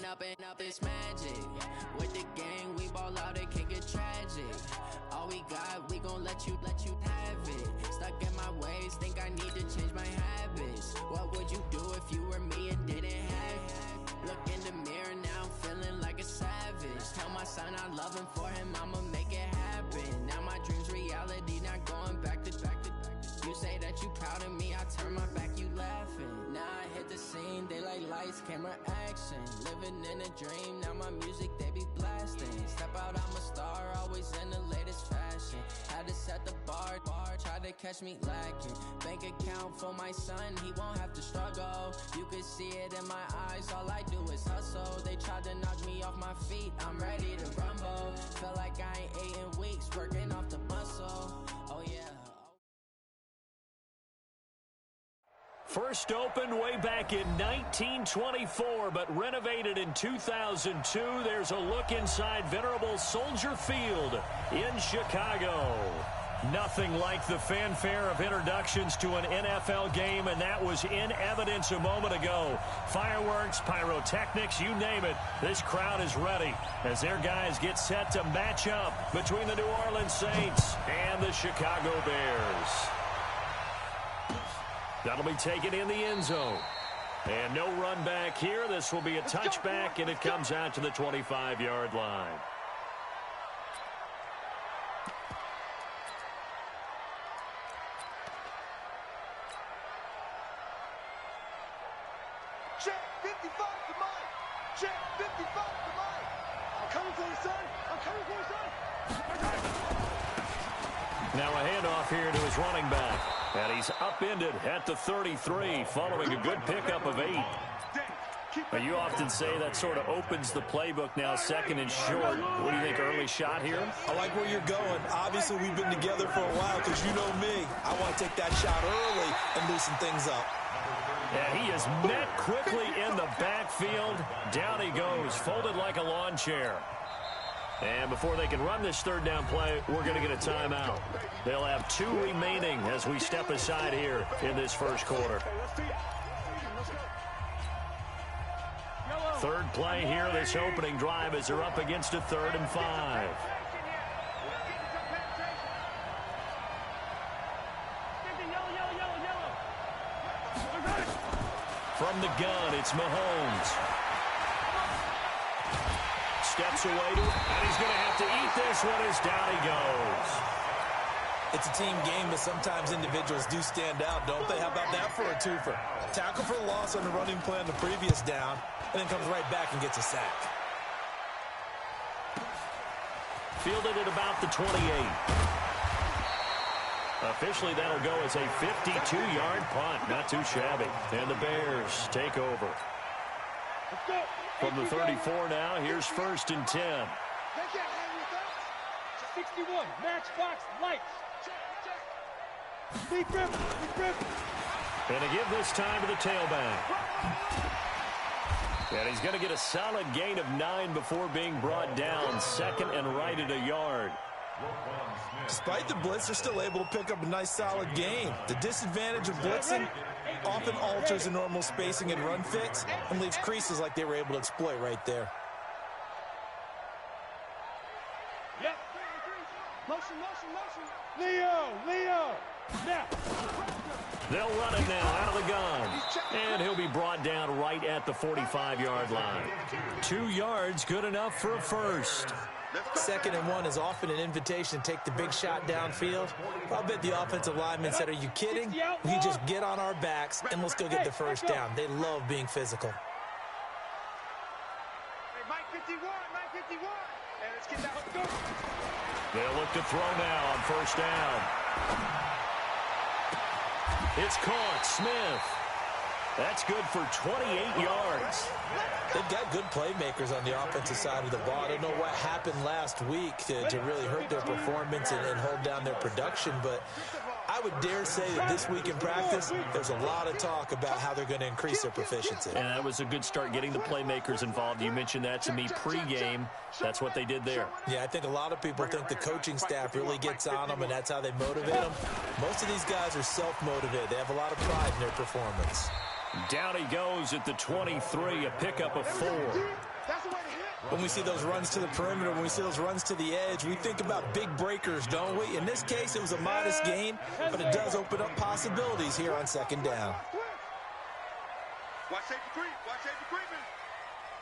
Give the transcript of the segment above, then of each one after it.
up this magic. With the gang, we ball out, it can get tragic. All we got, we gon' let you have it. Stuck in my ways, think I need to change my habits. What would you do if you were me and didn't have it? Look in the mirror, now I'm feeling like a savage. Tell my son I love him, for him I'ma make it happen. Now my dream's reality, not going back to. You say that you proud of me, I turn my back, you laughing. Now I hit the scene, they like lights, camera, action. Living in a dream, now my music, they be blasting. Step out, I'm a star, always in the latest fashion. Had to set the bar, try to catch me lacking. Bank account for my son, he won't have to struggle. You can see it in my eyes, all I do is hustle. They tried to knock me off my feet, I'm ready to rumble. Feel like I ain't ate in weeks, working off the muscle. Oh yeah. First opened way back in 1924, but renovated in 2002. There's a look inside venerable Soldier Field in Chicago. Nothing like the fanfare of introductions to an NFL game, and that was in evidence a moment ago. Fireworks, pyrotechnics, you name it. This crowd is ready as their guys get set to match up between the New Orleans Saints and the Chicago Bears. That'll be taken in the end zone. And no run back here. This will be a touchback, and it comes out to the 25-yard line. Check 55 to Mike. Check 55 to Mike. I'm coming for you, son. I'm coming for you, son. Now a handoff here to his running back. And he's upended at the 33 following a good pickup of 8. Now, you often say that sort of opens the playbook now, second and short. What do you think, early shot here? I like where you're going. Obviously, we've been together for a while because you know me. I want to take that shot early and loosen things up. And he is met quickly in the backfield. Down he goes, folded like a lawn chair. And before they can run this third down play, we're going to get a timeout. They'll have 2 remaining as we step aside here in this first quarter. Third play here, this opening drive, as they're up against a 3rd and 5. From the gun, it's Mahomes. Steps away to it, and he's going to have to eat this one as down he goes. It's a team game, but sometimes individuals do stand out, don't they? How about that for a twofer? Tackle for loss on the running play on the previous down, and then comes right back and gets a sack. Fielded at about the 28. Officially, that'll go as a 52-yard punt. Not too shabby. And the Bears take over. From the 34 now, here's 1st and 10. 61, matchbox lights. Big grip. And to give this time to the tailback. And he's going to get a solid gain of 9 before being brought down. 2nd and right at a yard. Despite the blitz, they're still able to pick up a nice, solid gain. The disadvantage of blitzing often alters the normal spacing and run fits and leaves creases like they were able to exploit right there. Yep. Motion. Leo. Now. They'll run it now out of the gun. And he'll be brought down right at the 45-yard line. 2 yards, good enough for a first. 2nd and 1 is often an invitation to take the big shot downfield. I'll bet the offensive lineman said, are you kidding? We just get on our backs and let's go get the first down. They love being physical. Hey, Mike 51. Hey, let's get that. Let's go. They'll look to throw now on 1st down. It's caught. Smith. That's good for 28 yards. They've got good playmakers on the offensive side of the ball. I don't know what happened last week to really hurt their performance and hold down their production, but I would dare say that this week in practice, there's a lot of talk about how they're going to increase their proficiency. And that was a good start getting the playmakers involved. You mentioned that to me pregame. That's what they did there. Yeah, I think a lot of people think the coaching staff really gets on them, and that's how they motivate them. Most of these guys are self-motivated. They have a lot of pride in their performance. Down he goes at the 23, a pickup of 4. When we see those runs to the perimeter, when we see those runs to the edge, we think about big breakers, don't we? In this case, it was a modest gain, but it does open up possibilities here on second down. Watch safety creep. Watch safety creeping.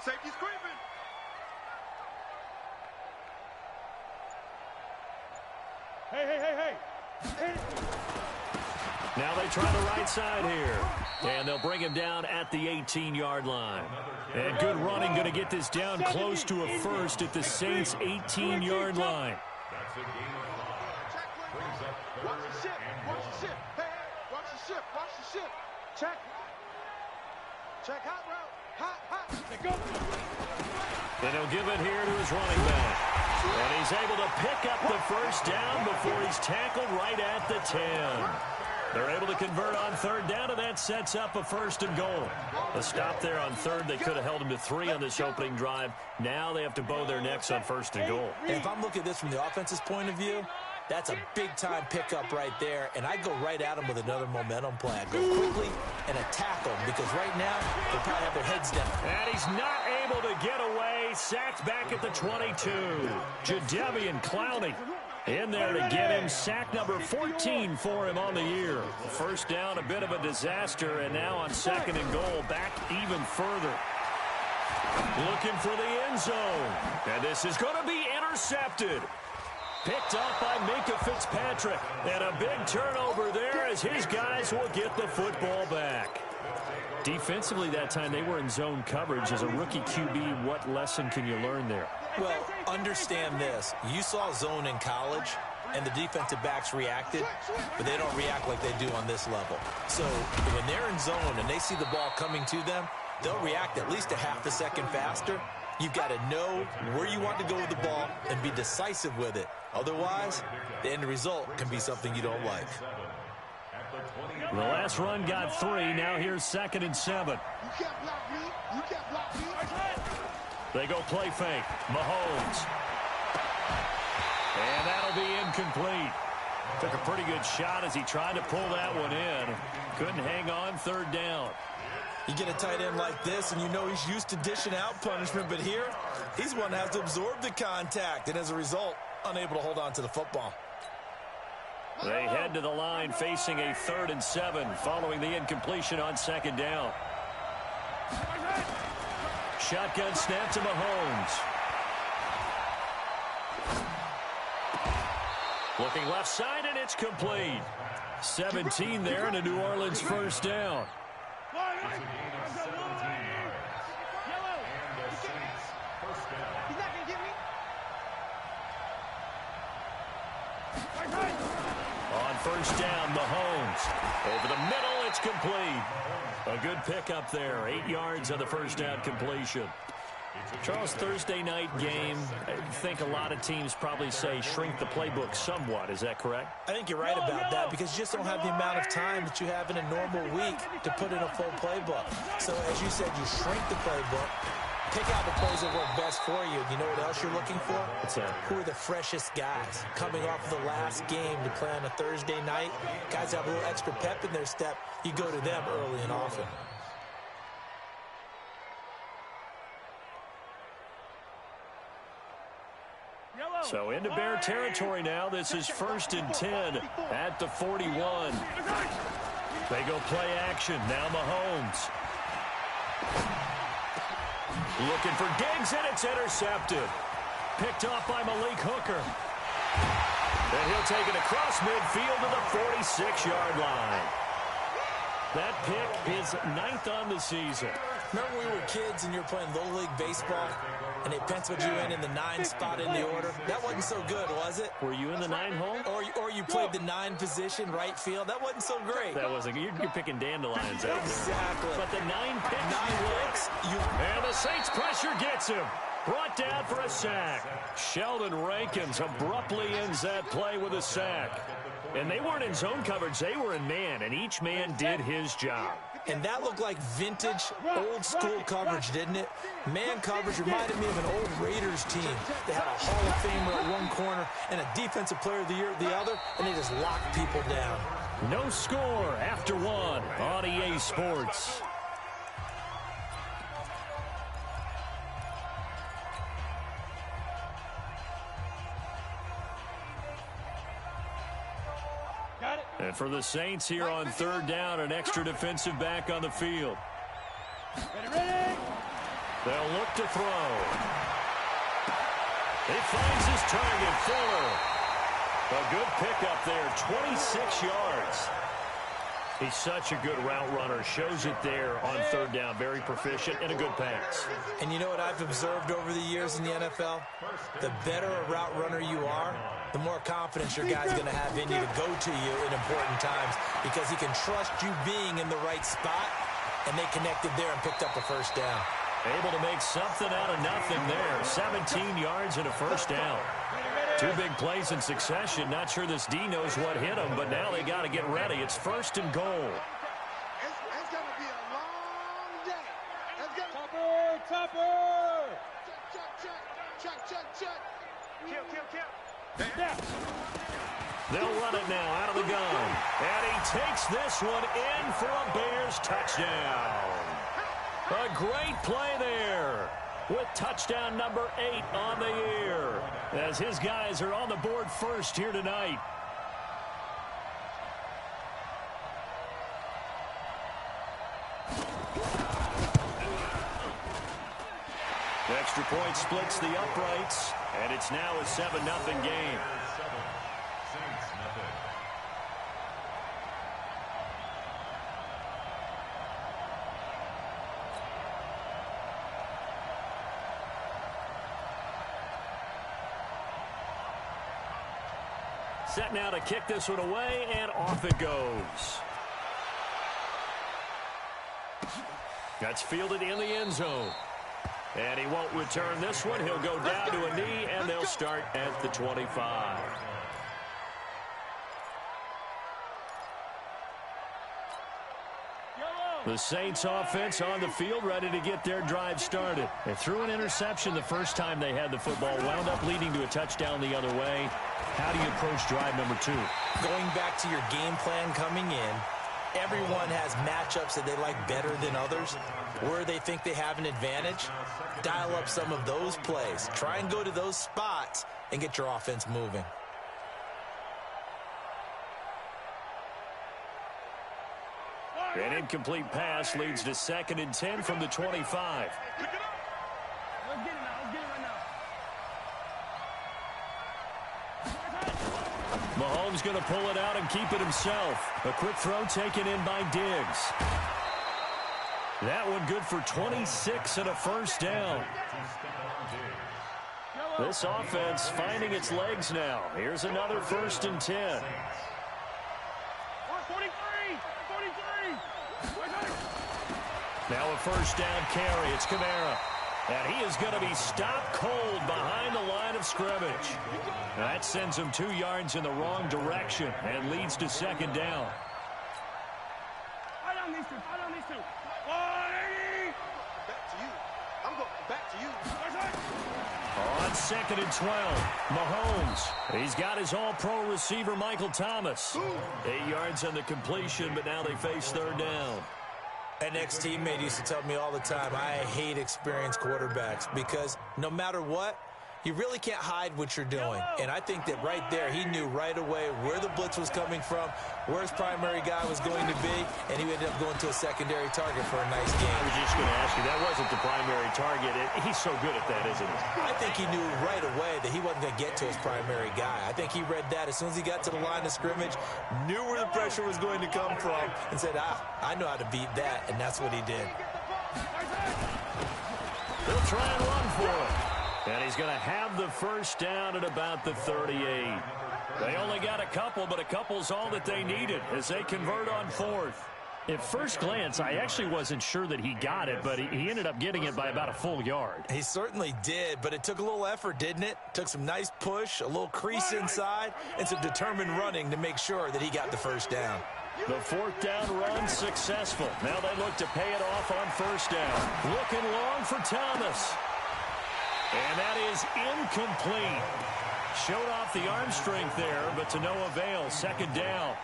Safety's creeping. Hey. Now they try the right side here. And they'll bring him down at the 18-yard line. And good running, going to get this down close to a first at the Saints' 18-yard line. Watch the ship. Hey, watch the ship. Check hot route. Hot. Go. And he'll give it here to his running back. And he's able to pick up the first down before he's tackled right at the 10. They're able to convert on third down, and that sets up a 1st and goal. A stop there on third. They could have held him to 3 on this opening drive. Now they have to bow their necks on 1st and goal. And if I'm looking at this from the offense's point of view, that's a big-time pickup right there, and I go right at him with another momentum play. I go quickly and attack them because right now they probably have their heads down. And he's not able to get away. Sacked back at the 22. Jadeveon Clowney in there to get him. Sack number 14 for him on the year. First down, a bit of a disaster, and now on 2nd and goal, back even further. Looking for the end zone. And this is going to be intercepted. Picked up by Minkah Fitzpatrick. And a big turnover there as his guys will get the football back. Defensively that time, they were in zone coverage. As a rookie QB, what lesson can you learn there? Well, understand this. You saw zone in college, and the defensive backs reacted, but they don't react like they do on this level. So when they're in zone and they see the ball coming to them, they'll react at least a half a second faster. You've got to know where you want to go with the ball and be decisive with it. Otherwise, the end result can be something you don't like. The last run got 3. Now here's 2nd and 7. You can't block me. They go play fake. Mahomes. And that'll be incomplete. Took a pretty good shot as he tried to pull that one in. Couldn't hang on 3rd down. You get a tight end like this, and you know he's used to dishing out punishment, but here, he's one that has to absorb the contact, and as a result, unable to hold on to the football. They head to the line facing a 3rd and 7 following the incompletion on 2nd down. Shotgun snap to Mahomes. Looking left side, and it's complete. 17 there, and a New Orleans 1st down. On 1st down, Mahomes. Over the middle, it's complete. A good pickup there. 8 yards on the 1st down completion. Charles, Thursday night game, I think a lot of teams probably say shrink the playbook somewhat. Is that correct? I think you're right about that because you just don't have the amount of time that you have in a normal week to put in a full playbook. So as you said, you shrink the playbook, pick out the plays that work best for you. You know what else you're looking for? What's that? Who are the freshest guys coming off of the last game to play on a Thursday night? Guys have a little extra pep in their step. You go to them early and often. So into Bear territory now. This is 1st and 10 at the 41. They go play action. Now Mahomes. Looking for Diggs, and it's intercepted. Picked off by Malik Hooker. And he'll take it across midfield to the 46-yard line. That pick is 9th on the season. Remember when we were kids and you were playing Little League Baseball and they penciled you in the 9 spot in the order? That wasn't so good, was it? Were you in the 9 hole? Or you played the 9 position, right field? That wasn't so great. That wasn't. You're picking dandelions out there. Exactly. But the 9 picks. 9 picks. And the Saints pressure gets him. Brought down for a sack. Sheldon Rankins abruptly ends that play with a sack. And they weren't in zone coverage. They were in man, and each man did his job. And that looked like vintage, old-school coverage, didn't it? Man coverage reminded me of an old Raiders team. They had a Hall of Famer at one corner and a Defensive Player of the Year at the other, and they just locked people down. No score after 1 on EA Sports. And for the Saints here on third down, an extra defensive back on the field. Ready. They'll look to throw. He finds his target, Fuller. A good pickup there, 26 yards. He's such a good route runner. Shows it there on third down. Very proficient and a good pass. And you know what I've observed over the years in the NFL? The better a route runner you are, the more confidence your guy's going to have in you to go to you in important times because he can trust you being in the right spot, and they connected there and picked up a first down. Able to make something out of nothing there. 17 yards and a first down. Two big plays in succession. Not sure this D knows what hit him, but now they got to get ready. It's first and goal. It's going to be a long day. Topper. Check. Kill. They'll run it now out of the gun. And he takes this one in for a Bears touchdown. A great play there with touchdown number 8 on the year as his guys are on the board first here tonight. Extra point splits the uprights, and it's now a 7-0 game. Set now to kick this one away, and off it goes. That's fielded in the end zone. And he won't return this one. He'll go down to a knee, and they'll start at the 25. The Saints offense on the field, ready to get their drive started. They threw an interception the first time they had the football, wound up leading to a touchdown the other way. How do you approach drive number 2? Going back to your game plan coming in, everyone has matchups that they like better than others. Where they think they have an advantage, dial up some of those plays. Try and go to those spots and get your offense moving. An incomplete pass leads to 2nd and 10 from the 25. Let's get it right now. Mahomes going to pull it out and keep it himself. A quick throw taken in by Diggs. That one good for 26 and a first down. This offense finding its legs now. Here's another 1st and 10. 43. Now a first down carry. It's Kamara. And he is going to be stopped cold behind the line of scrimmage. That sends him 2 yards in the wrong direction and leads to 2nd down. I don't need to. 180. Back to you. On 2nd and 12, Mahomes. He's got his all-pro receiver, Michael Thomas. 8 yards on the completion, but now they face 3rd down. An ex-teammate used to tell me all the time, I hate experienced quarterbacks because no matter what, you really can't hide what you're doing. And I think that right there, he knew right away where the blitz was coming from, where his primary guy was going to be, and he ended up going to a secondary target for a nice game. I was just going to ask you, that wasn't the primary target. He's so good at that, isn't he? I think he knew right away that he wasn't going to get to his primary guy. I think he read that as soon as he got to the line of scrimmage, knew where the pressure was going to come from, and said, I know how to beat that, and that's what he did. They'll try and run for it. And he's going to have the first down at about the 38. They only got a couple, but a couple's all that they needed as they convert on 4th. At first glance, I actually wasn't sure that he got it, but he ended up getting it by about a full yard. He certainly did, but it took a little effort, didn't it? Took some nice push, a little crease inside, and some determined running to make sure that he got the first down. The 4th down run successful. Now they look to pay it off on 1st down. Looking long for Thomas. And that is incomplete. Showed off the arm strength there, but to no avail. 2nd down.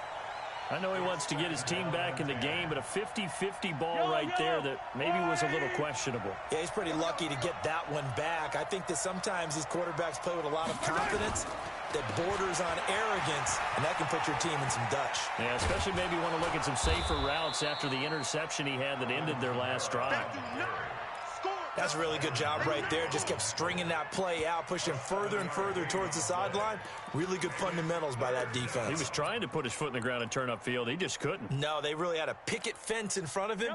I know he wants to get his team back in the game, but a 50-50 ball right there that maybe was a little questionable. Yeah, he's pretty lucky to get that one back. I think that sometimes these quarterbacks play with a lot of confidence, that borders on arrogance, and that can put your team in some Dutch. Yeah, especially maybe want to look at some safer routes after the interception he had that ended their last drive. That's a really good job right there. Just kept stringing that play out, pushing further and further towards the sideline. Really good fundamentals by that defense. He was trying to put his foot in the ground and turn upfield. He just couldn't. No, they really had a picket fence in front of him.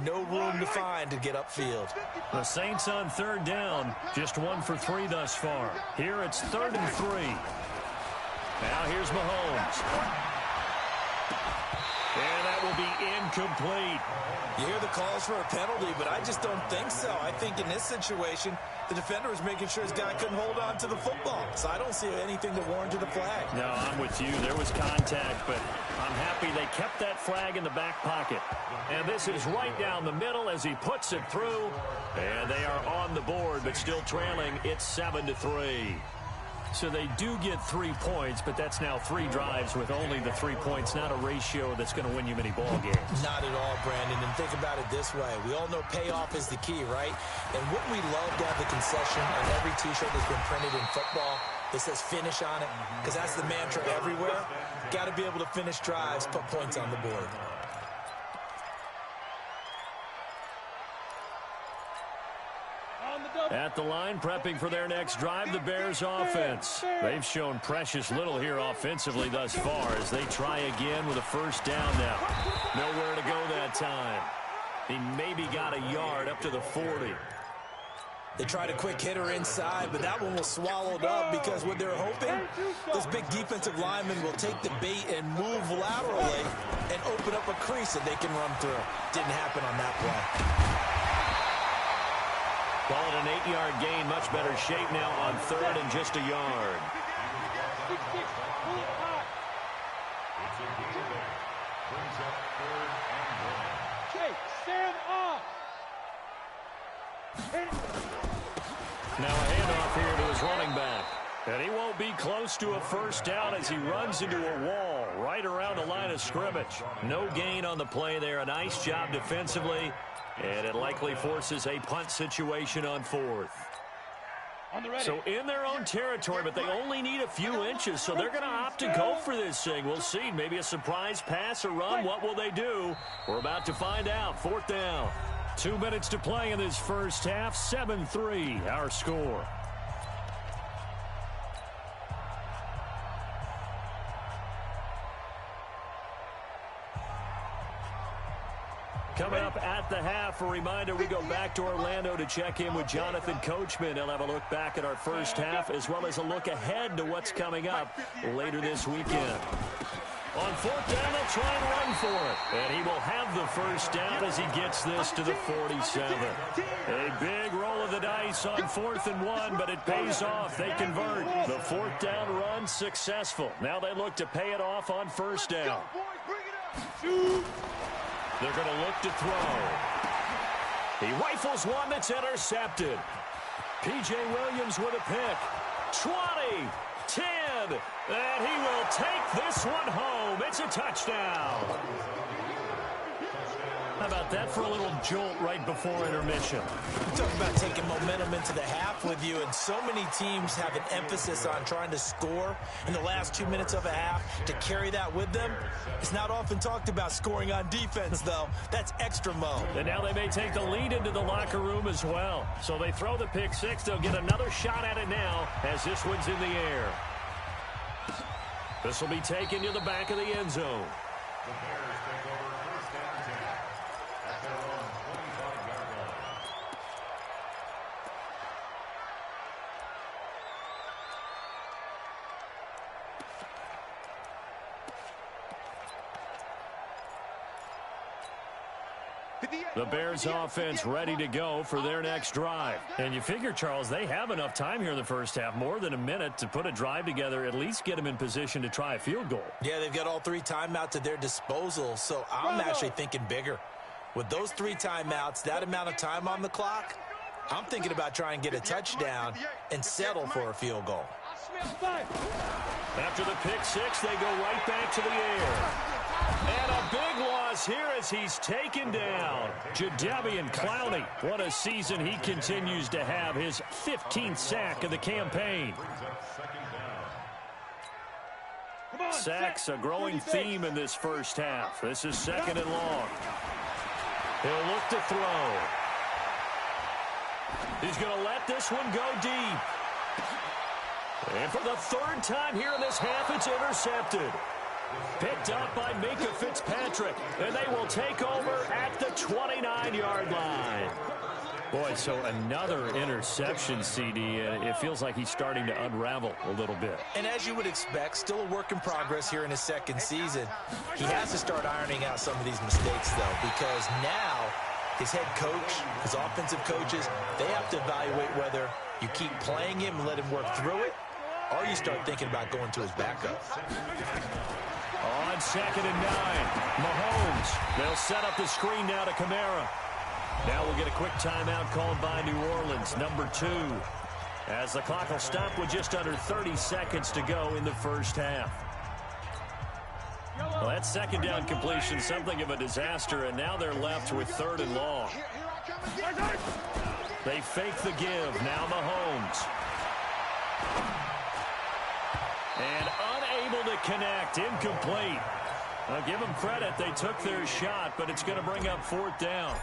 No room to find to get upfield. The Saints on third down. Just 1 for 3 thus far. Here it's 3rd and 3. Now here's Mahomes. And that will be incomplete. You hear the calls for a penalty, but I just don't think so. I think in this situation, the defender was making sure his guy couldn't hold on to the football. So I don't see anything to warrant the flag. No, I'm with you. There was contact, but I'm happy they kept that flag in the back pocket. And this is right down the middle as he puts it through. And they are on the board, but still trailing. It's 7-3. So they do get 3 points, but that's now 3 drives with only the 3 points, not a ratio that's going to win you many ball games. Not at all, Brandon, and think about it this way. We all know payoff is the key, right? And wouldn't we love to have the concession on every T-shirt that's been printed in football that says finish on it? Because that's the mantra everywhere. Got to be able to finish drives, put points on the board. At the line, prepping for their next drive, the Bears offense. They've shown precious little here offensively thus far as they try again with a first down now. Nowhere to go that time. He maybe got a yard up to the 40. They tried a quick hitter inside, but that one was swallowed up because what they're hoping, this big defensive lineman will take the bait and move laterally and open up a crease that they can run through. Didn't happen on that play. Call it an 8-yard gain. Much better shape now on 3rd and just a yard. Now a handoff here to his running back. And he won't be close to a first down as he runs into a wall right around the line of scrimmage. No gain on the play there. A nice job defensively. And it likely forces a punt situation on 4th. So in their own territory, but they only need a few inches, so they're going to opt to go for this thing. We'll see. Maybe a surprise pass or run. What will they do? We're about to find out. 4th down. 2 minutes to play in this first half. 7-3, our score. Coming up at the half, a reminder, we go back to Orlando to check in with Jonathan Coachman. He'll have a look back at our first half as well as a look ahead to what's coming up later this weekend. On 4th down, they'll try and run for it. And he will have the first down as he gets this to the 47. A big roll of the dice on 4th and 1, but it pays off. They convert. The 4th down run successful. Now they look to pay it off on 1st down. They're going to look to throw. He rifles one that's intercepted. P.J. Williams with a pick. 20, 10, and he will take this one home. It's a touchdown. How about that for a little jolt right before intermission? Talk about taking momentum into the half with you, and so many teams have an emphasis on trying to score in the last 2 minutes of a half to carry that with them. It's not often talked about scoring on defense, though. That's extra mode. And now they may take the lead into the locker room as well. So they throw the pick six. They'll get another shot at it now as this one's in the air. This will be taken to the back of the end zone. The Bears offense ready to go for their next drive. And you figure, Charles, they have enough time here in the first half, more than a minute, to put a drive together, at least get them in position to try a field goal. Yeah, they've got all 3 timeouts at their disposal, so I'm actually thinking bigger. With those 3 timeouts, that amount of time on the clock, I'm thinking about trying to get a touchdown and settle for a field goal. After the pick six, they go right back to the air. And a big loss here as he's taken down. Jadeveon Clowney, what a season he continues to have, his 15th sack of the campaign. Sacks, a growing theme in this first half. This is 2nd and long. He'll look to throw. He's going to let this one go deep. And for the 3rd time here in this half, it's intercepted. Picked up by Minkah Fitzpatrick, and they will take over at the 29-yard line. Boy, so another interception, CD, and it feels like he's starting to unravel a little bit. And as you would expect, still a work in progress here in his 2nd season. He has to start ironing out some of these mistakes, though, because now his head coach, his offensive coaches, they have to evaluate whether you keep playing him and let him work through it, or you start thinking about going to his backup. On 2nd and 9, Mahomes. They'll set up the screen now to Kamara. Now we'll get a quick timeout called by New Orleans, number 2. As the clock will stop with just under 30 seconds to go in the first half. Well, that 2nd down completion, something of a disaster, and now they're left with 3rd and long. They fake the give. Now Mahomes. And unable to connect. Incomplete. I'll give them credit. They took their shot, but it's going to bring up 4th down.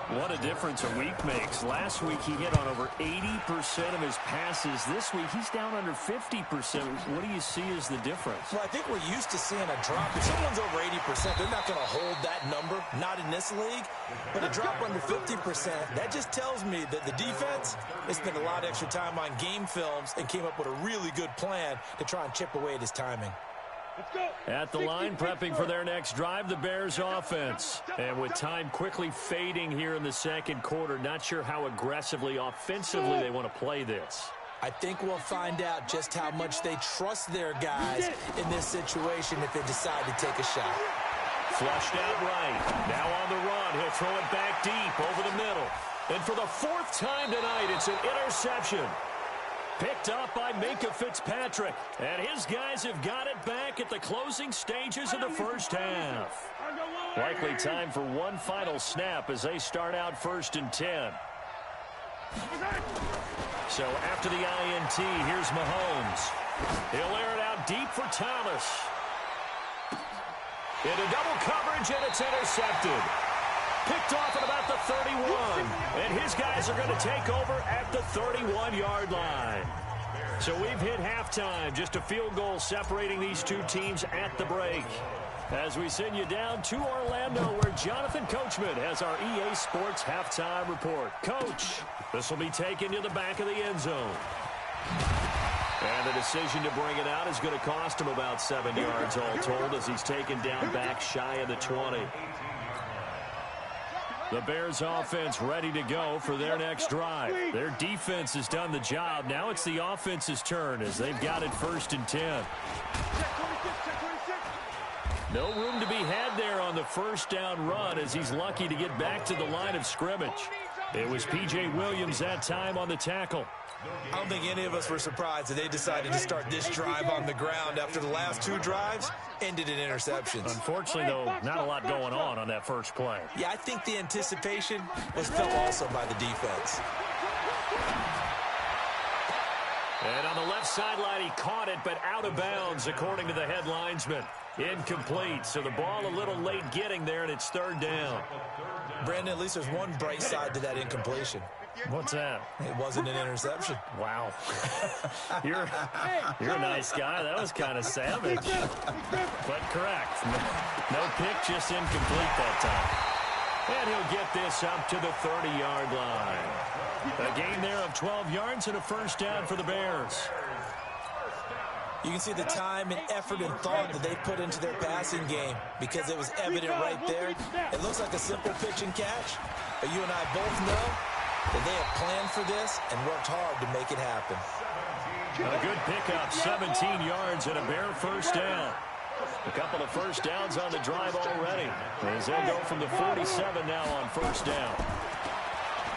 What a difference a week makes. Last week he hit on over 80% of his passes. This week he's down under 50%. What do you see as the difference? Well, I think we're used to seeing a drop. If someone's over 80%, they're not going to hold that number, not in this league. But a drop under 50%, that just tells me that the defense has spent a lot of extra time on game films and came up with a really good plan to try and chip away at his timing. At the line, prepping for their next drive, the Bears offense. And with time quickly fading here in the 2nd quarter, not sure how aggressively, offensively they want to play this. I think we'll find out just how much they trust their guys in this situation if they decide to take a shot. Flushed out right. Now on the run. He'll throw it back deep over the middle. And for the 4th time tonight, it's an interception. Picked up by Minkah Fitzpatrick. And his guys have got it back at the closing stages of the first half. Likely time for one final snap as they start out 1st and 10. So after the INT, here's Mahomes. He'll air it out deep for Thomas. Into double coverage, and it's intercepted. Picked off at about the 31. And his guys are going to take over at the 31-yard line. So we've hit halftime. Just a field goal separating these two teams at the break. As we send you down to Orlando, where Jonathan Coachman has our EA Sports halftime report. Coach, this will be taken to the back of the end zone. And the decision to bring it out is going to cost him about 7 yards all told, as he's taken down back shy of the 20. The Bears offense ready to go for their next drive. Their defense has done the job. Now it's the offense's turn as they've got it 1st and 10. No room to be had there on the first down run, as he's lucky to get back to the line of scrimmage. It was P.J. Williams that time on the tackle. I don't think any of us were surprised that they decided to start this drive on the ground after the last 2 drives ended in interceptions. Unfortunately, though, not a lot going on that first play. Yeah, I think the anticipation was felt also by the defense. And on the left sideline, he caught it, but out of bounds, according to the head linesman. Incomplete, so the ball a little late getting there, and it's 3rd down. Brandon, at least there's one bright side to that incompletion. What's that? It wasn't an interception. Wow. You're a nice guy. That was kind of savage. But correct. No pick, just incomplete that time. And he'll get this up to the 30-yard line. A gain there of 12 yards and a first down for the Bears. You can see the time and effort and thought that they put into their passing game, because it was evident right there. It looks like a simple pitch and catch, but you and I both know that they have planned for this and worked hard to make it happen. A good pickup, 17 yards and a Bear first down. A couple of first downs on the drive already, as they'll go from the 47 now on first down.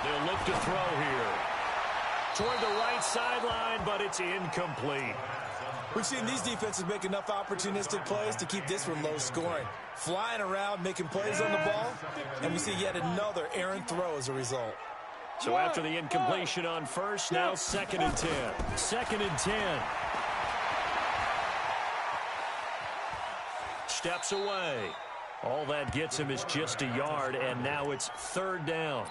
They'll look to throw here. Toward the right sideline, but it's incomplete. We've seen these defenses make enough opportunistic plays to keep this one low scoring. Flying around, making plays on the ball, and we see yet another errant throw as a result. So after the incompletion on first, now 2nd and 10. 2nd and 10. steps away. All that gets him is just a yard, and now it's 3rd down.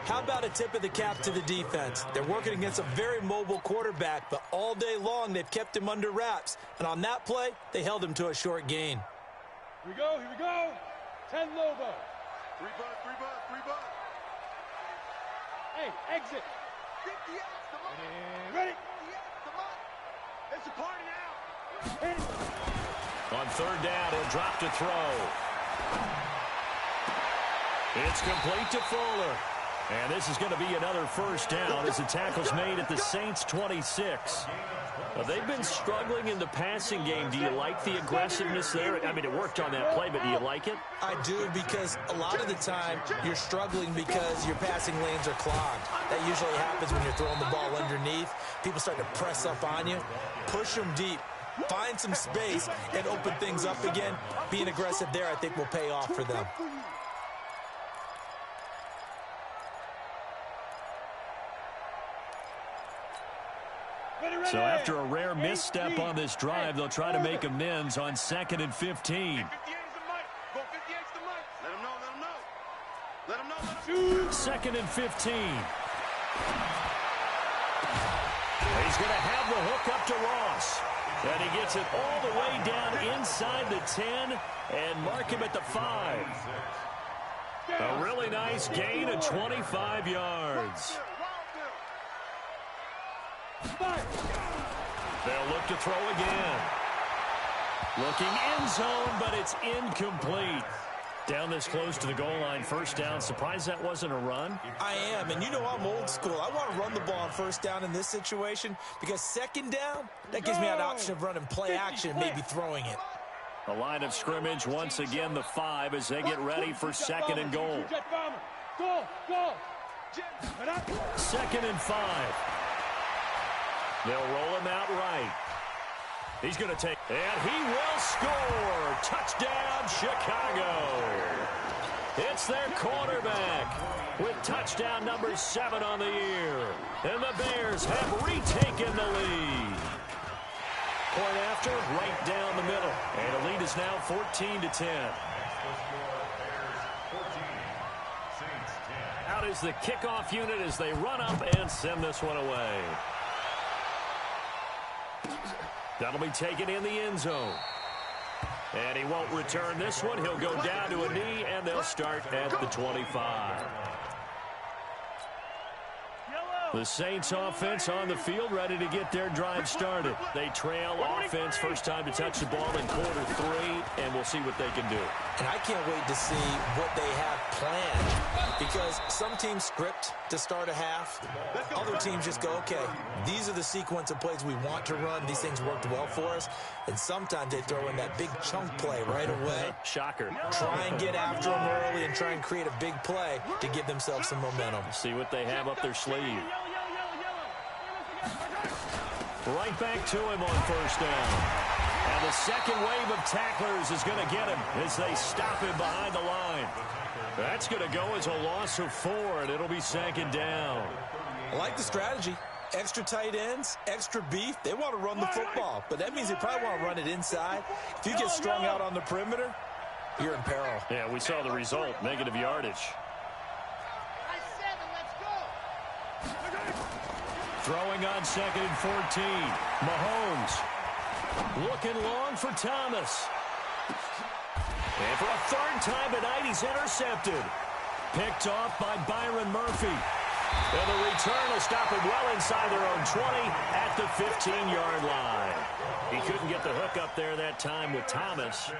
How about a tip of the cap to the defense? They're working against a very mobile quarterback, but all day long they've kept him under wraps. And on that play, they held him to a short gain. Here we go. 10 Lobo. 3 bucks. Hey, exit. 58, come on. Ready? 58, come on. It's a party now. Hit it. On 3rd down, he'll drop to throw. It's complete to Fuller. And this is going to be another 1st down as the tackle's made at the Saints' 26. Now, they've been struggling in the passing game. Do you like the aggressiveness there? I mean, it worked on that play, but do you like it? I do, because a lot of the time you're struggling because your passing lanes are clogged. That usually happens when you're throwing the ball underneath. People start to press up on you. Push them deep. Find some space and open things up again. Being aggressive there, I think, will pay off for them. So after a rare misstep on this drive, they'll try to make amends on 2nd and 15. 2nd and 15. He's going to have the hook up to Ross. And he gets it all the way down inside the 10 and mark him at the 5. A really nice gain of 25 yards. They'll look to throw again. Looking end zone, but it's incomplete. Down this close to the goal line, 1st down. Surprised that wasn't a run? I am, and you know I'm old school. I want to run the ball on 1st down in this situation because 2nd down, that gives me an option of running play action and maybe throwing it. The line of scrimmage, once again, the 5 as they get ready for 2nd and goal. 2nd and 5. They'll roll him out right. He's going to take, and he will score. Touchdown, Chicago. It's their quarterback with touchdown number 7 on the year. And the Bears have retaken the lead. Point after, right down the middle. And the lead is now 14-10. Out is the kickoff unit as they run up and send this one away. That'll be taken in the end zone. And he won't return this one. He'll go down to a knee, and they'll start at the 25. The Saints offense on the field, ready to get their drive started. They trail offense, first time to touch the ball in quarter 3, and we'll see what they can do. And I can't wait to see what they have planned, because some teams script to start a half. Other teams just go, okay, these are the sequence of plays we want to run. These things worked well for us. And sometimes they throw in that big chunk play right away. Shocker. Try and get after them early and try and create a big play to give themselves some momentum. See what they have up their sleeve. Right back to him on 1st down. And the second wave of tacklers is going to get him as they stop him behind the line. That's going to go as a loss of 4, and it'll be 2nd down. I like the strategy. Extra tight ends, extra beef. They want to run the football, but that means they probably want to run it inside. If you get strung out on the perimeter, you're in peril. Yeah, we saw the result, negative yardage. Throwing on 2nd and 14. Mahomes looking long for Thomas. And for a 3rd time tonight, he's intercepted. Picked off by Byron Murphy. And the return will stop him well inside their own 20 at the 15-yard line. He couldn't get the hook up there that time with Thomas.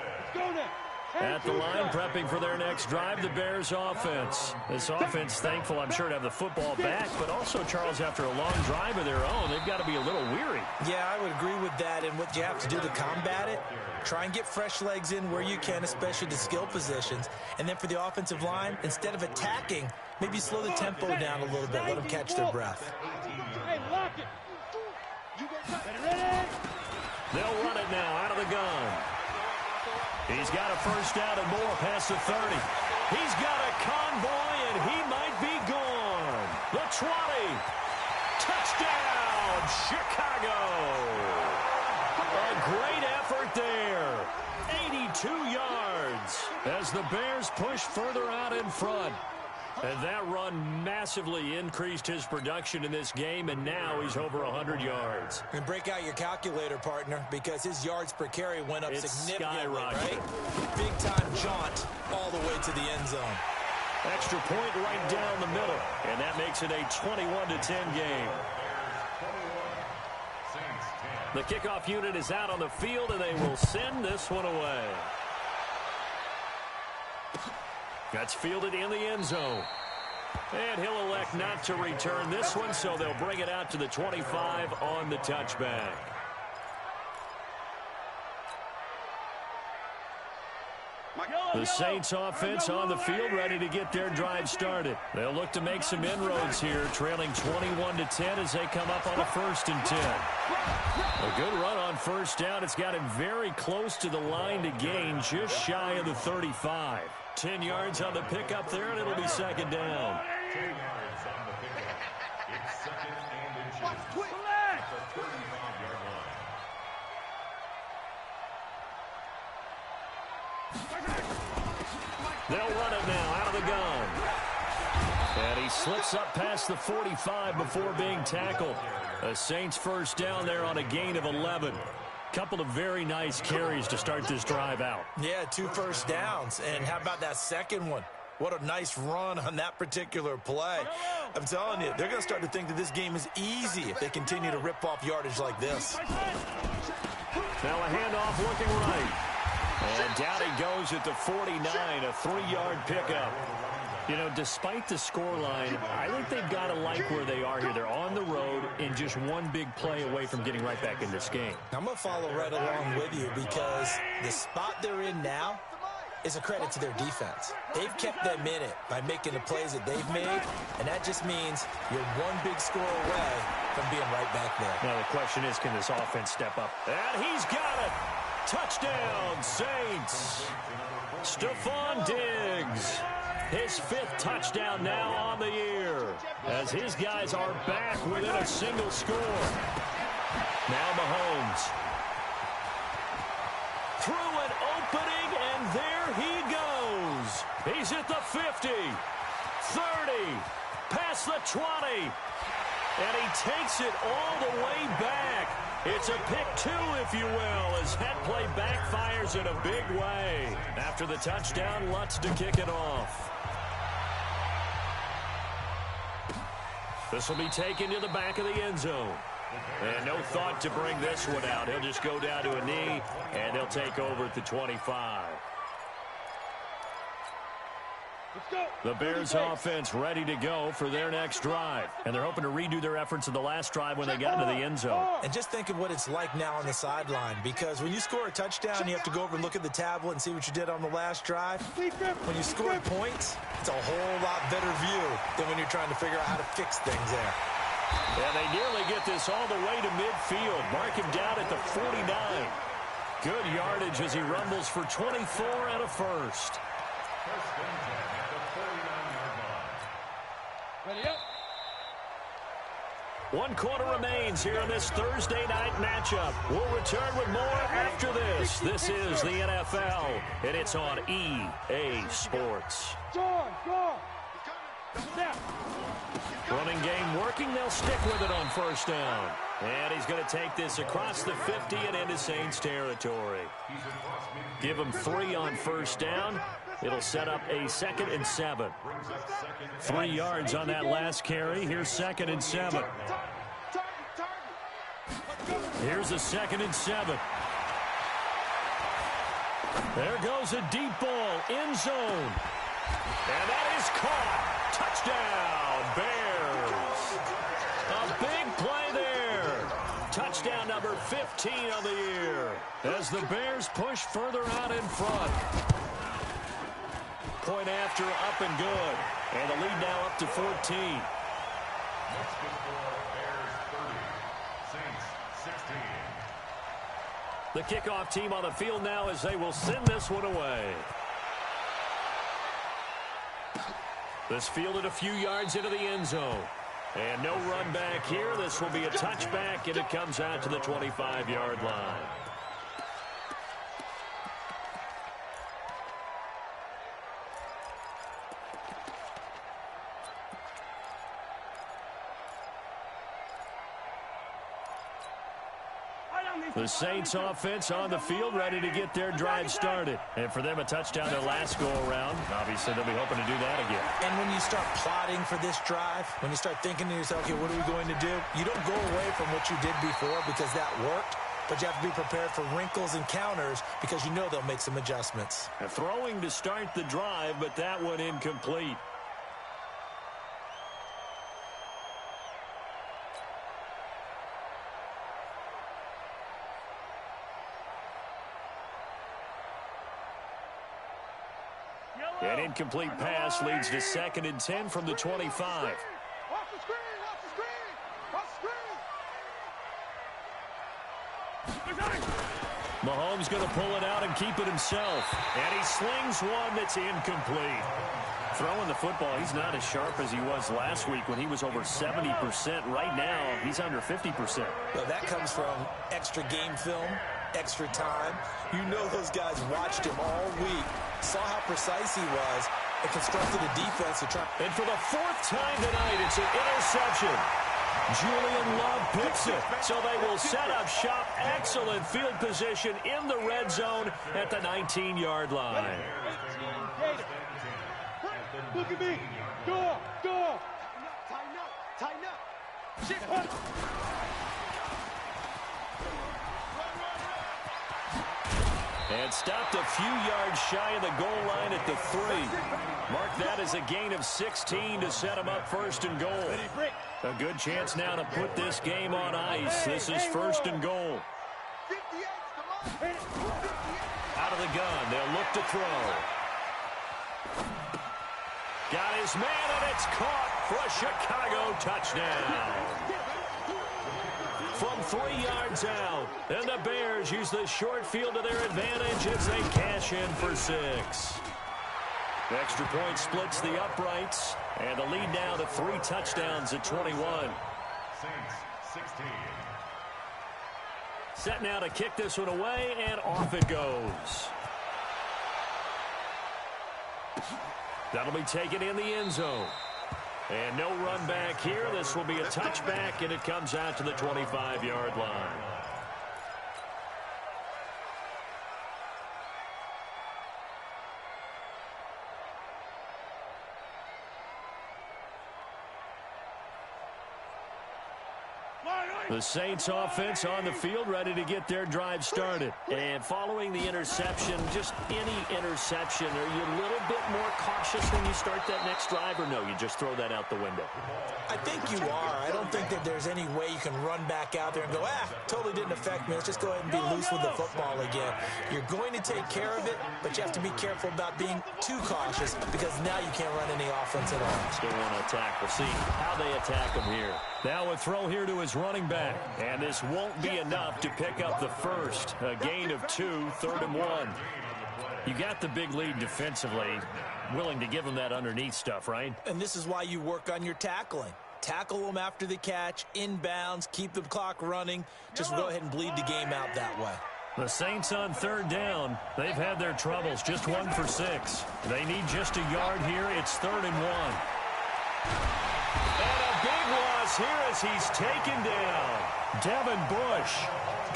At the line, prepping for their next drive, the Bears offense. This offense, thankful, I'm sure, to have the football back, but also, Charles, after a long drive of their own, they've got to be a little weary. Yeah, I would agree with that, and what you have to do to combat it, try and get fresh legs in where you can, especially the skill positions. And then for the offensive line, instead of attacking, maybe slow the tempo down a little bit, let them catch their breath. They'll run it now out of the gun. He's got a 1st down and more past the 30. He's got a convoy, and he might be gone. The 20. Touchdown, Chicago. A great effort there. 82 yards. pushed further out in front. And that run massively increased his production in this game, and now he's over 100 yards. And break out your calculator, partner, because his yards per carry went up significantly, right? Big-time jaunt all the way to the end zone. Extra point right down the middle, and that makes it a 21-10 game. The kickoff unit is out on the field, and they will send this one away. That's fielded in the end zone. And he'll elect not to return this one, so they'll bring it out to the 25 on the touchback. The Saints offense on the field, ready to get their drive started. They'll look to make some inroads here, trailing 21-10 as they come up on a 1st and 10. A good run on first down. It's got him very close to the line to gain, just shy of the 35. 10 yards on the pickup there, and it'll be 2nd down. 10 yards on the pickup. It's 2nd and inches. At the 35-yard line. They'll run it now out of the gun. And he slips up past the 45 before being tackled. A Saints 1st down there on a gain of 11. Couple of very nice carries to start this drive out. Yeah, 2 first downs. And how about that second one? What a nice run on that particular play. I'm telling you, they're going to start to think that this game is easy if they continue to rip off yardage like this. Now a handoff looking right. And down he goes at the 49, a 3-yard pickup. You know, despite the scoreline, I think they've got to like where they are here. They're on the road and just one big play away from getting right back in this game. I'm going to follow right along with you because the spot they're in now is a credit to their defense. They've kept them in it by making the plays that they've made, and that just means you're one big score away from being right back there. Now the question is, can this offense step up? And he's got it! Touchdown, Saints! Stephon Diggs. His 5th touchdown now on the year as his guys are back within a single score. Now Mahomes. Through an opening, and there he goes. He's at the 50, 30, past the 20, and he takes it all the way back. It's a pick 2, if you will, as that play backfires in a big way. After the touchdown, Lutz to kick it off. This will be taken to the back of the end zone. And no thought to bring this one out. He'll just go down to a knee, and they'll take over at the 25. The Bears offense ready to go for their next drive. And they're hoping to redo their efforts in the last drive when they got into the end zone. And just think of what it's like now on the sideline, because when you score a touchdown, you have to go over and look at the tablet and see what you did on the last drive. When you score points, it's a whole lot better view than when you're trying to figure out how to fix things there. And they nearly get this all the way to midfield. Mark him down at the 49. Good yardage as he rumbles for 24 and a 1st. Ready up. 1 quarter remains here in this Thursday night matchup. We'll return with more after this. This is the NFL, and it's on EA Sports. Running game working. They'll stick with it on 1st down. And he's going to take this across the 50 and into Saints territory. Give him 3 on 1st down. It'll set up a 2nd and 7. 3 yards on that last carry. Here's 2nd and 7. Here's a 2nd and 7. There goes a deep ball, end zone. And that is caught. Touchdown, Bears. A big play there. Touchdown number 15 on the year as the Bears push further out in front. Point after, up and good. And the lead now up to 14. Next score, Bears 30, Saints 16. The kickoff team on the field now as they will send this one away. This fielded a few yards into the end zone. And no run back here. This will be a touchback, and it comes out to the 25-yard line. The Saints offense on the field, ready to get their drive started. And for them, a touchdown their last go-around. Obviously, they'll be hoping to do that again. And when you start plotting for this drive, when you start thinking to yourself, okay, what are we going to do? You don't go away from what you did before because that worked, but you have to be prepared for wrinkles and counters because you know they'll make some adjustments. Throwing to start the drive, but that one incomplete. An incomplete pass leads to 2nd and 10 from the 25. Watch the screen! Watch the screen! Watch the screen! Mahomes going to pull it out and keep it himself. And he slings one that's incomplete. Throwing the football, he's not as sharp as he was last week when he was over 70%. Right now, he's under 50%. Well, that comes from extra game film, extra time. You know those guys watched him all week, saw how precise he was, and constructed a defense to try. And for the 4th time tonight, it's an interception. Julian Love picks it, so they will set up shop. Excellent field position in the red zone at the 19-yard line. Look at me! Door! Door! Tighten up! Tighten up! Shit! And stopped a few yards shy of the goal line at the 3. Mark that as a gain of 16 to set him up 1st and goal. A good chance now to put this game on ice. This is 1st and goal. Out of the gun, they'll look to throw. Got his man, and it's caught for a Chicago touchdown. From 3 yards out, and the Bears use the short field to their advantage as they cash in for 6. The extra point splits the uprights, and the lead now to 3 touchdowns at 21. Saints 16. Set now to kick this one away, and off it goes. That'll be taken in the end zone. And no run back here. This will be a touchback, and it comes out to the 25-yard line. The Saints offense on the field, ready to get their drive started. And following the interception, just any interception, are you a little bit more cautious when you start that next drive, or no, you just throw that out the window? I think you are. I don't think that there's any way you can run back out there and go, totally didn't affect me. Let's just go ahead and be loose with the football again. You're going to take care of it, but you have to be careful about being too cautious because now you can't run any offense at all. Still want to attack. We'll see how they attack him here. Now a throw here to his running back. And this won't be enough to pick up the first. A gain of 2, 3rd and 1. You got the big lead defensively. Willing to give him that underneath stuff, right? And this is why you work on your tackling. Tackle them after the catch, inbounds, keep the clock running. Just go ahead and bleed the game out that way. The Saints on 3rd down. They've had their troubles. Just 1 for 6. They need just a yard here. It's 3rd and 1. And a big loss here as he's taken down. Devin Bush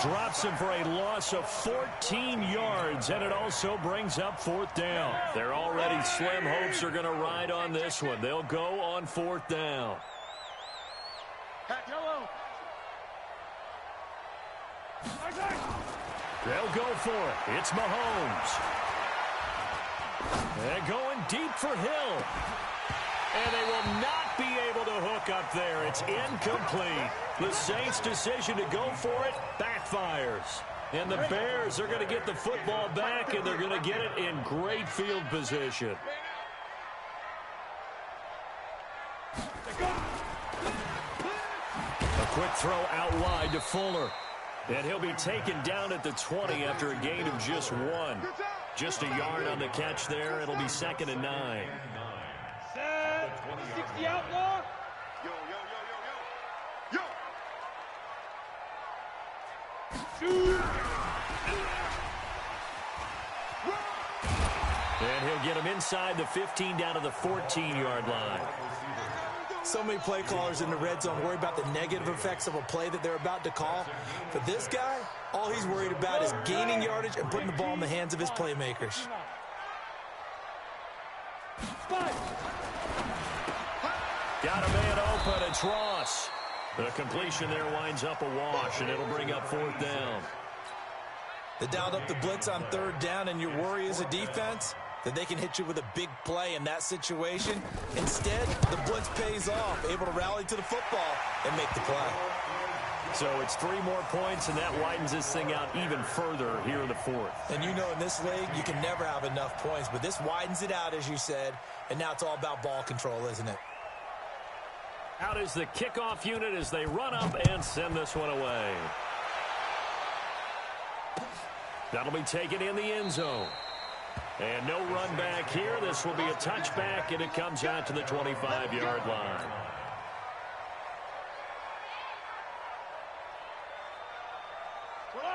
drops him for a loss of 14 yards, and it also brings up 4th down. They're already slim hopes are going to ride on this one. They'll go on 4th down. They'll go for it. It's Mahomes. They're going deep for Hill. And they will not be able to hook up there. It's incomplete. The Saints' decision to go for it backfires. And the Bears are going to get the football back, and they're going to get it in great field position. A quick throw out wide to Fuller. And he'll be taken down at the 20 after a gain of just 1. Just a yard on the catch there. It'll be 2nd and 9. 60 outlaw. Yo, yo, yo, yo, yo. Shoot. And he'll get him inside the 15 down to the 14-yard line. So many play callers in the red zone worry about the negative effects of a play that they're about to call. But this guy, All he's worried about is gaining yardage and putting the ball in the hands of his playmakers. Got a man open. It's Ross. The completion there winds up a wash, and it'll bring up 4th down. They dialed up the blitz on 3rd down, and your worry as a defense that they can hit you with a big play in that situation. Instead, the blitz pays off, able to rally to the football and make the play. So it's 3 more points, and that widens this thing out even further here in the 4th. And you know in this league, you can never have enough points, but this widens it out, as you said, and now it's all about ball control, isn't it? Out is the kickoff unit as they run up and send this one away. That'll be taken in the end zone. And no run back here. This will be a touchback, and it comes out to the 25-yard line.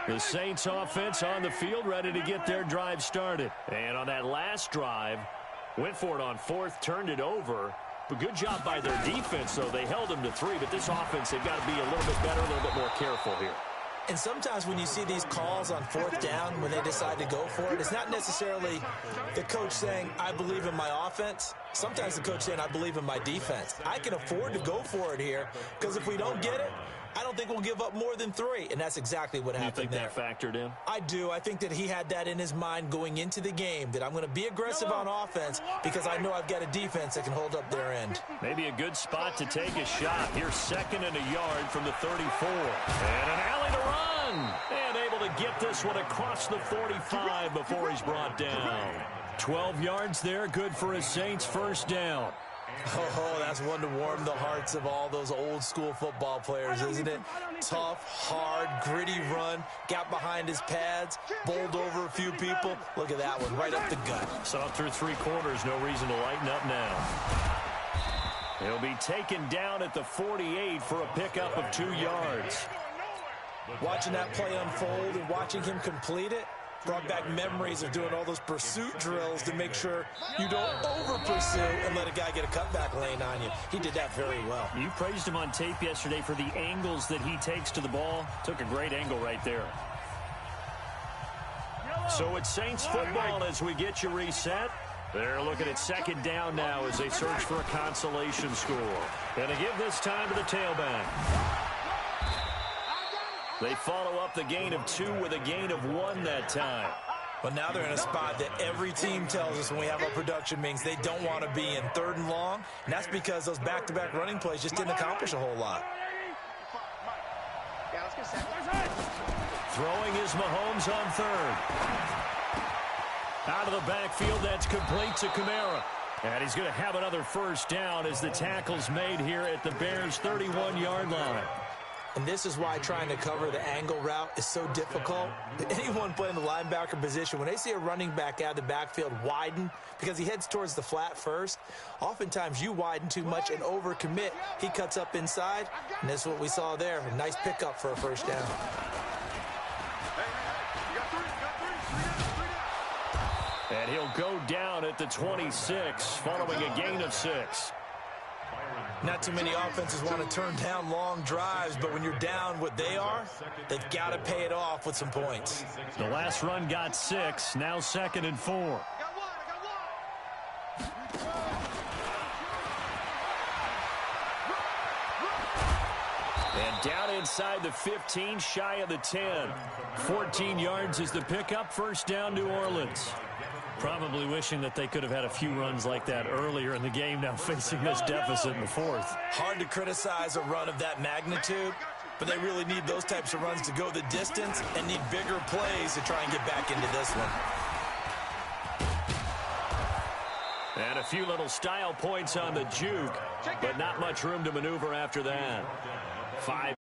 The Saints offense on the field, ready to get their drive started. And on that last drive, went for it on 4th, turned it over. But good job by their defense, though. They held them to 3, but this offense, they've got to be a little bit better, a little bit more careful here. And sometimes when you see these calls on 4th down, when they decide to go for it, it's not necessarily the coach saying, I believe in my offense. Sometimes the coach saying, I believe in my defense. I can afford to go for it here, because if we don't get it, I don't think we'll give up more than 3, and that's exactly what happened there. You think that factored in? I do. I think that he had that in his mind going into the game, that I'm going to be aggressive on offense because I know I've got a defense that can hold up their end. Maybe a good spot to take a shot. Here's 2nd and a yard from the 34. And an alley to run. And able to get this one across the 45 before he's brought down. 12 yards there, good for a Saints 1st down. Oh, that's one to warm the hearts of all those old school football players, isn't it? Tough, hard, gritty run, got behind his pads, bowled over a few people. Look at that one, right up the gut. Saw it through 3 quarters, no reason to lighten up now. He'll be taken down at the 48 for a pickup of 2 yards. Watching that play unfold and watching him complete it brought back memories of doing all those pursuit drills to make sure you don't over-pursue and let a guy get a cutback lane on you. He did that very well. You praised him on tape yesterday for the angles that he takes to the ball. Took a great angle right there. So it's Saints football as we get you reset. They're looking at 2nd down now as they search for a consolation score. And to give this time to the tailback. They follow up the gain of 2 with a gain of 1 that time. But now they're in a spot that every team tells us when we have our production meetings they don't want to be in 3rd and long. And that's because those back-to-back running plays just didn't accomplish a whole lot. Throwing is Mahomes on 3rd. Out of the backfield, that's complete to Kamara. And he's going to have another 1st down as the tackle's made here at the Bears' 31-yard line. And this is why trying to cover the angle route is so difficult. Anyone playing the linebacker position, when they see a running back out of the backfield widen because he heads towards the flat first, oftentimes you widen too much and overcommit. He cuts up inside, and that's what we saw there. A nice pickup for a 1st down. And he'll go down at the 26, following a gain of 6. Not too many offenses want to turn down long drives, but when you're down what they are, they've got to pay it off with some points. The last run got 6, now 2nd and 4. And down inside the 15, shy of the 10. 14 yards is the pickup, 1st down New Orleans. Probably wishing that they could have had a few runs like that earlier in the game, now facing this deficit in the 4th. Hard to criticize a run of that magnitude, but they really need those types of runs to go the distance and need bigger plays to try and get back into this one. And a few little style points on the juke, but not much room to maneuver after that. 5